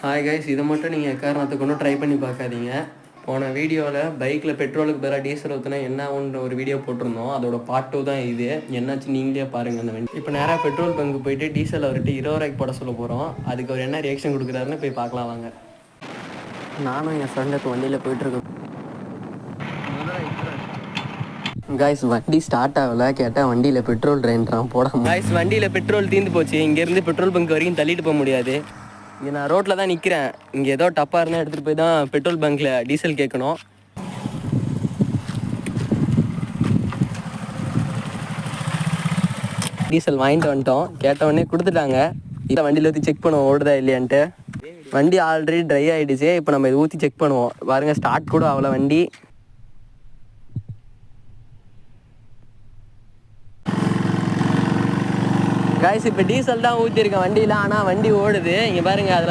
Hi guys, இதை மட்டும் நீங்கள் எக்காரணத்துக்கு ஒன்றும் ட்ரை பண்ணி பார்க்காதீங்க. போன வீடியோவில் பைக்கில் பெட்ரோலுக்கு பதிலாக டீசல் ஊற்றினா என்ன ஆகுன்ற ஒரு வீடியோ போட்டிருந்தோம். அதோட பார்ட் 2 தான் இது. என்னாச்சு நீங்களே பாருங்கள் அந்த வண்டி. இப்போ நேராக பெட்ரோல் பங்கு போயிட்டு டீசல் அவர்கிட்ட 20 ரூபாய்க்கு போட சொல்ல போகிறோம். அதுக்கு அவர் என்ன ரியாக்ஷன் கொடுக்குறாருன்னு போய் பார்க்கலாம் வாங்க. நானும் என் ஃப்ரெண்டுக்கு வண்டியில் போயிட்டுருக்கேன். காய்ஸ், வண்டி ஸ்டார்ட் ஆகலை. கேட்டால் வண்டியில் பெட்ரோல் ட்ரெயின்றான் போடாமல். காய்ஸ், வண்டியில் பெட்ரோல் தீர்ந்து போச்சு. இங்கேருந்து பெட்ரோல் பங்க் வரைக்கும் தள்ளிட்டு போக முடியாது. இங்கே நான் ரோட்டில் தான் நிற்கிறேன். இங்கே ஏதோ டப்பாக இருந்தால் எடுத்துகிட்டு போய் தான் பெட்ரோல் பங்க்கில் டீசல் கேட்கணும். டீசல் வாங்கிட்டு வந்துட்டோம். கேட்டவொடனே கொடுத்துட்டாங்க. இதை வண்டியில் ஊற்றி செக் பண்ணுவோம் ஓடுதா இல்லையான்ட்டு. வண்டி ஆல்ரெடி ட்ரை ஆகிடுச்சு. இப்போ நம்ம இதை ஊற்றி செக் பண்ணுவோம். பாருங்கள், ஸ்டார்ட் கூட அவ்வளோ வண்டி. காய்ஸ், இப்போ டீசல் தான் ஊற்றிருக்கேன் வண்டியில். ஆனால் வண்டி ஓடுது. இங்கே பாருங்கள், அதில் தான்